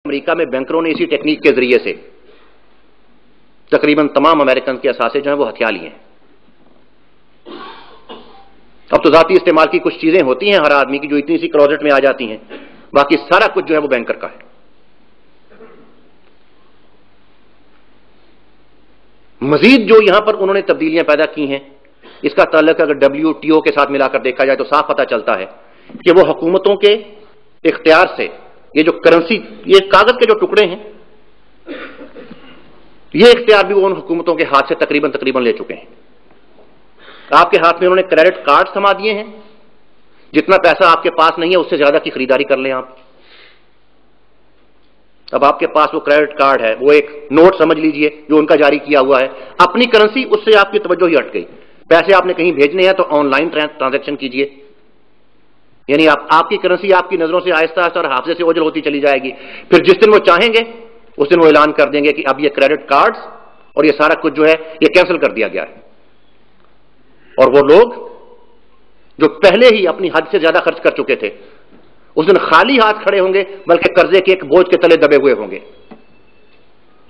امریکہ میں بینکروں نے اسی ٹیکنیک کے ذریعے سے تقریباً تمام امریکن کے اثاثے جو ہیں وہ ہتھیا لیے ہیں. اب تو ذاتی استعمال کی کچھ چیزیں ہوتی ہیں ہر آدمی کی جو اتنی سی کلوزٹ میں آ جاتی ہیں، باقی سارا کچھ جو ہے وہ بینکر کا ہے. مزید جو یہاں پر انہوں نے تبدیلیاں پیدا کی ہیں، اس کا تعلق اگر WTO کے ساتھ ملا کر دیکھا جائے تو صاف پتہ چلتا ہے کہ وہ حکومتوں کے اختیار سے یہ جو کرنسی، یہ کاغذ کے جو ٹکڑے ہیں، یہ اختیار بھی وہ ان حکومتوں کے ہاتھ سے تقریباً لے چکے ہیں. آپ کے ہاتھ میں انہوں نے کریڈٹ کارڈ تھما دیے ہیں، جتنا پیسہ آپ کے پاس نہیں ہے اس سے زیادہ کی خریداری کر لیں آپ. اب آپ کے پاس وہ کریڈٹ کارڈ ہے، وہ ایک نوٹ سمجھ لیجئے جو ان کا جاری کیا ہوا ہے، اپنی کرنسی اس سے آپ کی توجہ ہی ہٹ گئی. پیسے آپ نے کہیں بھیجنے ہیں تو آن لائن ٹرانزیکشن کیجئے، یعنی آپ کی کرنسی آپ کی نظروں سے آہستہ آہستہ اور حافظے سے اوجھل ہوتی چلی جائے گی. پھر جس دن وہ چاہیں گے اس دن وہ اعلان کر دیں گے کہ اب یہ کریڈٹ کارڈز اور یہ سارا کچھ جو ہے یہ کینسل کر دیا گیا ہے. اور وہ لوگ جو پہلے ہی اپنی حد سے زیادہ خرچ کر چکے تھے اس دن خالی ہاتھ کھڑے ہوں گے، بلکہ قرضے کے ایک بوجھ کے تلے دبے ہوئے ہوں گے.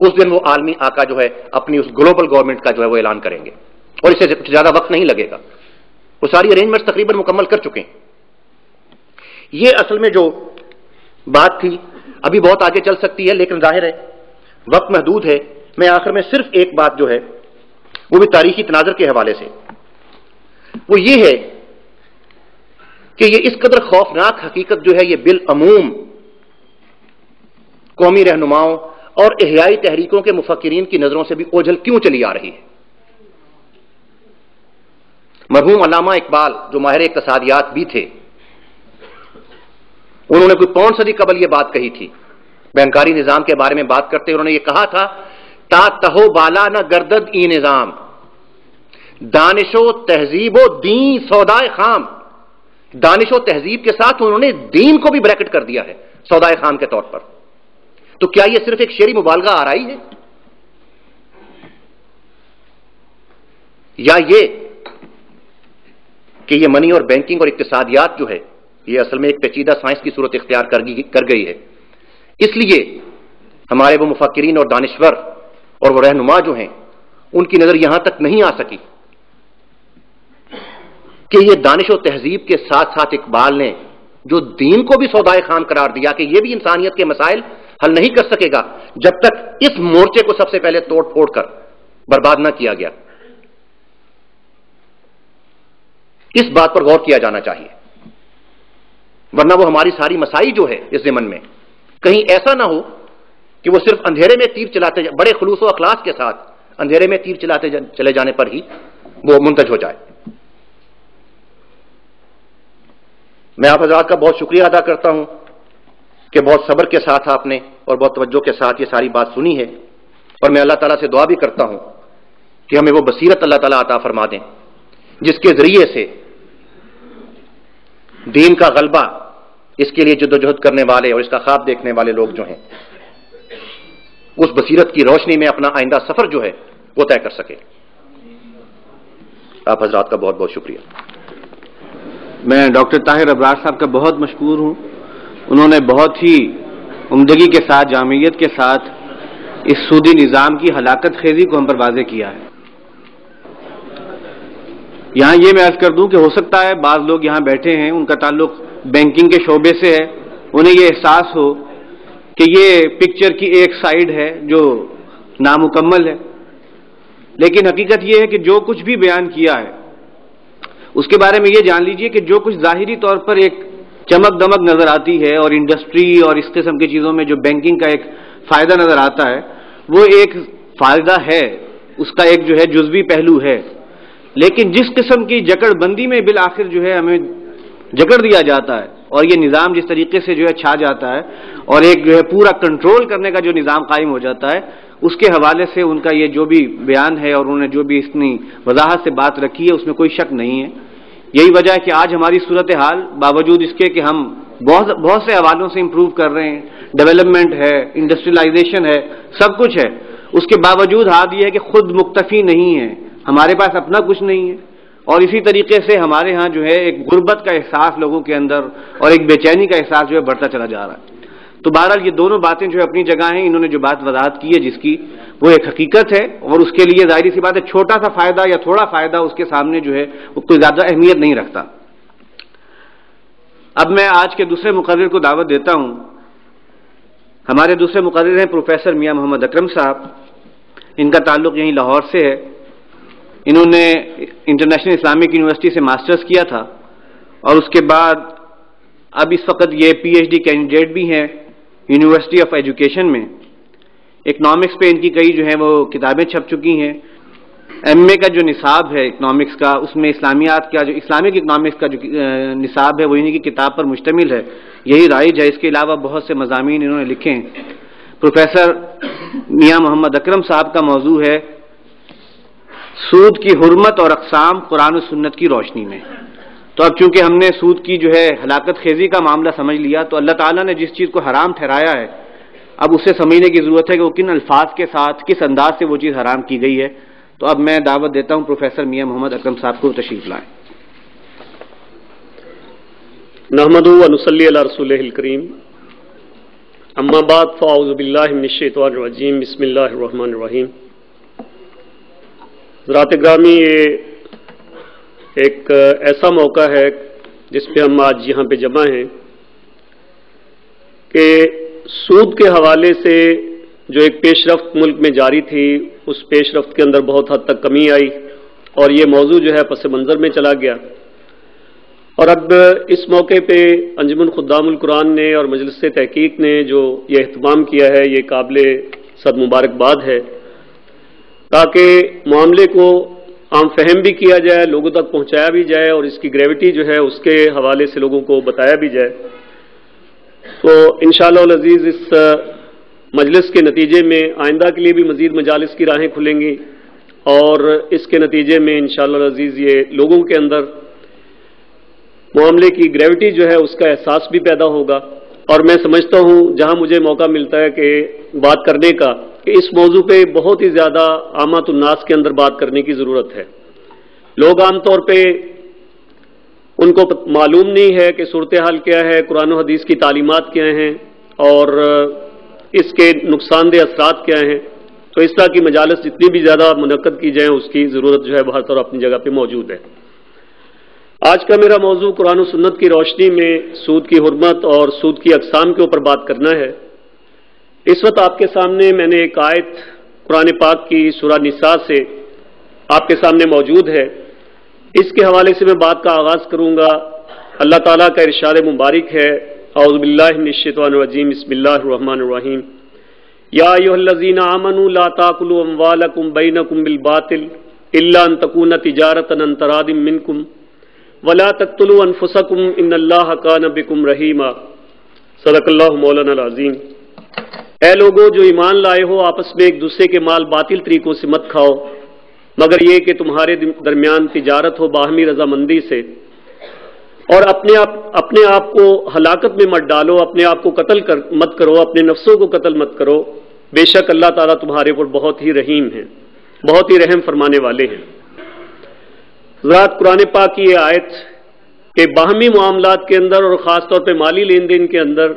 اس دن وہ عالمی آقا جو ہے اپنی اس گلوبل گورنمنٹ کا جو ہے وہ اعلان کریں گے، اور اس سے زیادہ وقت نہیں لگے گا. وہ ساری ارینجمنٹس تقریباً مکمل کر چکے ہیں. یہ اصل میں جو بات تھی ابھی بہت آگے چل سکتی ہے، لیکن ظاہر ہے وقت محدود ہے. میں آخر میں صرف ایک بات جو ہے وہ بھی تاریخی تناظر کے حوالے سے، وہ یہ ہے کہ یہ اس قدر خوفناک حقیقت جو ہے یہ بالعموم قومی رہنماؤں اور احیائی تحریکوں کے مفکرین کی نظروں سے بھی اوجھل کیوں چلی آ رہی ہے. مرحوم علامہ اقبال جو ماہر اقتصادیات بھی تھے، انہوں نے کوئی پون صدی قبل یہ بات کہی تھی. بینکاری نظام کے بارے میں بات کرتے انہوں نے یہ کہا تھا، تا تہو بالا نہ گردد ای نظام، دانش و تہذیب و دین سودائے خام. دانش و تہذیب کے ساتھ انہوں نے دین کو بھی بریکٹ کر دیا ہے سودائے خام کے طور پر. تو کیا یہ صرف ایک شعری مبالغہ آرائی ہے، یا یہ کہ یہ منی اور بینکنگ اور اقتصادیات جو ہے یہ اصل میں ایک پیچیدہ سائنس کی صورت اختیار کر گئی ہے؟ اس لیے ہمارے وہ مفکرین اور دانشور اور وہ رہنما جو ہیں ان کی نظر یہاں تک نہیں آ سکی کہ یہ دانش و تہذیب کے ساتھ ساتھ اقبال نے جو دین کو بھی سودائے خام قرار دیا کہ یہ بھی انسانیت کے مسائل حل نہیں کر سکے گا جب تک اس مورچے کو سب سے پہلے توڑ پھوڑ کر برباد نہ کیا گیا. اس بات پر غور کیا جانا چاہیے، ورنہ وہ ہماری ساری مسائی جو ہے اس ضمن میں کہیں ایسا نہ ہو کہ وہ صرف اندھیرے میں تیر چلاتے بڑے خلوص و اخلاص کے ساتھ اندھیرے میں تیر چلاتے چلے جانے پر ہی وہ منتج ہو جائے. میں آپ حضرات کا بہت شکریہ ادا کرتا ہوں کہ بہت صبر کے ساتھ آپ نے اور بہت توجہ کے ساتھ یہ ساری بات سنی ہے، اور میں اللہ تعالیٰ سے دعا بھی کرتا ہوں کہ ہمیں وہ بصیرت اللہ تعالیٰ عطا فرما دیں جس کے ذریعے سے دین کا غلبہ، اس کے لیے جدوجہد کرنے والے اور اس کا خواب دیکھنے والے لوگ جو ہیں اس بصیرت کی روشنی میں اپنا آئندہ سفر جو ہے وہ طے کر سکے. آپ حضرات کا بہت بہت شکریہ. میں ڈاکٹر طاہر ابرار صاحب کا بہت مشکور ہوں. انہوں نے بہت ہی عمدگی کے ساتھ، جامعیت کے ساتھ اس سودی نظام کی ہلاکت خیزی کو ہم پر واضح کیا ہے. یہاں یہ میں عرض کر دوں کہ ہو سکتا ہے بعض لوگ یہاں بیٹھے ہیں ان کا تعلق بینکنگ کے شعبے سے ہے، انہیں یہ احساس ہو کہ یہ پکچر کی ایک سائیڈ ہے جو نامکمل ہے، لیکن حقیقت یہ ہے کہ جو کچھ بھی بیان کیا ہے اس کے بارے میں یہ جان لیجئے کہ جو کچھ ظاہری طور پر ایک چمک دمک نظر آتی ہے اور انڈسٹری اور اس قسم کی چیزوں میں جو بینکنگ کا ایک فائدہ نظر آتا ہے وہ ایک فائدہ ہے، اس کا ایک جو ہے جزوی پہلو ہے. لیکن جس قسم کی جکڑ بندی میں بالآخر جو ہے ہمیں جکڑ دیا جاتا ہے اور یہ نظام جس طریقے سے جو ہے چھا جاتا ہے اور ایک جو ہے پورا کنٹرول کرنے کا جو نظام قائم ہو جاتا ہے، اس کے حوالے سے ان کا یہ جو بھی بیان ہے اور انہوں نے جو بھی اتنی وضاحت سے بات رکھی ہے اس میں کوئی شک نہیں ہے. یہی وجہ ہے کہ آج ہماری صورتحال باوجود اس کے کہ ہم بہت سے حوالوں سے امپروو کر رہے ہیں، ڈیولپمنٹ ہے، انڈسٹریلائزیشن ہے، سب کچھ ہے، اس کے باوجود حال یہ ہے کہ خود مکتفی نہیں ہے، ہمارے پاس اپنا کچھ نہیں ہے. اور اسی طریقے سے ہمارے ہاں جو ہے ایک غربت کا احساس لوگوں کے اندر اور ایک بے چینی کا احساس جو ہے بڑھتا چلا جا رہا ہے. تو بہرحال یہ دونوں باتیں جو ہے اپنی جگہ ہیں. انہوں نے جو بات وضاحت کی ہے جس کی وہ ایک حقیقت ہے، اور اس کے لیے ظاہری سی بات ہے چھوٹا سا فائدہ یا تھوڑا فائدہ اس کے سامنے جو ہے وہ کوئی زیادہ اہمیت نہیں رکھتا. اب میں آج کے دوسرے مقرر کو دعوت دیتا ہوں. ہمارے دوسرے مقرر ہیں پروفیسر میاں محمد اکرم صاحب. ان کا تعلق یہیں لاہور سے ہے. انہوں نے انٹرنیشنل اسلامک یونیورسٹی سے ماسٹرز کیا تھا، اور اس کے بعد اب اس وقت یہ پی ایچ ڈی کینڈیڈیٹ بھی ہیں یونیورسٹی آف ایجوکیشن میں. اکنامکس پہ ان کی کئی جو ہیں وہ کتابیں چھپ چکی ہیں. ایم اے کا جو نصاب ہے اکنامکس کا، اس میں اسلامیات کا جو اسلامک اکنامکس کا جو نصاب ہے وہ انہی کی کتاب پر مشتمل ہے. یہی رائج ہے. اس کے علاوہ بہت سے مضامین انہوں نے لکھے ہیں. پروفیسر میاں محمد اکرم صاحب کا موضوع ہے سود کی حرمت اور اقسام قرآن و سنت کی روشنی میں. تو اب چونکہ ہم نے سود کی جو ہے ہلاکت خیزی کا معاملہ سمجھ لیا، تو اللہ تعالیٰ نے جس چیز کو حرام ٹھہرایا ہے اب اسے سمجھنے کی ضرورت ہے کہ وہ کن الفاظ کے ساتھ کس انداز سے وہ چیز حرام کی گئی ہے. تو اب میں دعوت دیتا ہوں پروفیسر میاں محمد اکرم صاحب کو تشریف لائیں. نحمدہ و نصلی علی رسولہ الکریم. اما بعد فاعوذ باللہ من الشیطان الرجیم. بسم اللہ الرحمن الرحیم. حضرات گرامی، یہ ایک ایسا موقع ہے جس پہ ہم آج یہاں پہ جمع ہیں کہ سود کے حوالے سے جو ایک پیش رفت ملک میں جاری تھی، اس پیش رفت کے اندر بہت حد تک کمی آئی، اور یہ موضوع جو ہے پس منظر میں چلا گیا. اور اب اس موقع پہ انجمن خدام القرآن نے اور مجلس تحقیق نے جو یہ اہتمام کیا ہے، یہ قابل صد مبارکباد ہے، تاکہ معاملے کو عام فہم بھی کیا جائے، لوگوں تک پہنچایا بھی جائے، اور اس کی گریوٹی جو ہے اس کے حوالے سے لوگوں کو بتایا بھی جائے. تو انشاءاللہ العزیز اس مجلس کے نتیجے میں آئندہ کے لیے بھی مزید مجالس کی راہیں کھلیں گی، اور اس کے نتیجے میں انشاءاللہ العزیز یہ لوگوں کے اندر معاملے کی گریوٹی جو ہے اس کا احساس بھی پیدا ہوگا. اور میں سمجھتا ہوں جہاں مجھے موقع ملتا ہے کہ بات کرنے کا، کہ اس موضوع پہ بہت ہی زیادہ عامت الناس کے اندر بات کرنے کی ضرورت ہے. لوگ عام طور پہ ان کو معلوم نہیں ہے کہ صورتحال کیا ہے، قرآن و حدیث کی تعلیمات کیا ہیں، اور اس کے نقصان دہ اثرات کیا ہیں. تو اس طرح کی مجالس جتنی بھی زیادہ منعقد کی جائیں اس کی ضرورت جو ہے ہر طرح اپنی جگہ پہ موجود ہے. آج کا میرا موضوع قرآن و سنت کی روشنی میں سود کی حرمت اور سود کی اقسام کے اوپر بات کرنا ہے. اس وقت آپ کے سامنے میں نے ایک آیت قرآن پاک کی سورہ نساء سے آپ کے سامنے موجود ہے. اس کے حوالے سے میں بات کا آغاز کروں گا. اللہ تعالیٰ کا ارشاد مبارک ہے، اعوذ باللہ من الشیطان الرجیم. بسم اللہ الرحمن الرحیم. یا ایھا الذین آمنوا لا تاکلوا اموالکم بینکم بالباطل الا ان تکون تجارۃ عن تراض منکم ولا تقتلوا انفسکم ان اللہ کان بکم رحیما. صدق اللہ مولانا العظیم. اے لوگو جو ایمان لائے ہو، آپس میں ایک دوسرے کے مال باطل طریقوں سے مت کھاؤ، مگر یہ کہ تمہارے درمیان تجارت ہو باہمی رضامندی سے، اور اپنے آپ کو ہلاکت میں مت ڈالو، اپنے آپ کو قتل مت کرو، اپنے نفسوں کو قتل مت کرو، بے شک اللہ تعالیٰ تمہارے پر بہت ہی رحیم ہیں، بہت ہی رحم فرمانے والے ہیں. حضرات، قرآن پاک کی یہ آیت کہ باہمی معاملات کے اندر اور خاص طور پہ مالی لین دین کے اندر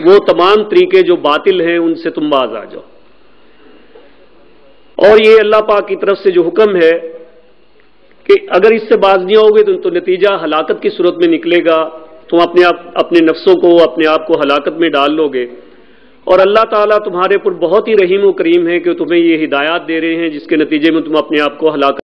وہ تمام طریقے جو باطل ہیں ان سے تم باز آ جاؤ. اور یہ اللہ پاک کی طرف سے جو حکم ہے کہ اگر اس سے باز نہیں ہوگے تو نتیجہ ہلاکت کی صورت میں نکلے گا. تم اپنے نفسوں کو، اپنے آپ کو ہلاکت میں ڈال لو گے. اور اللہ تعالیٰ تمہارے پر بہت ہی رحیم و کریم ہے کہ تمہیں یہ ہدایات دے رہے ہیں جس کے نتیجے میں تم اپنے آپ کو ہلاکت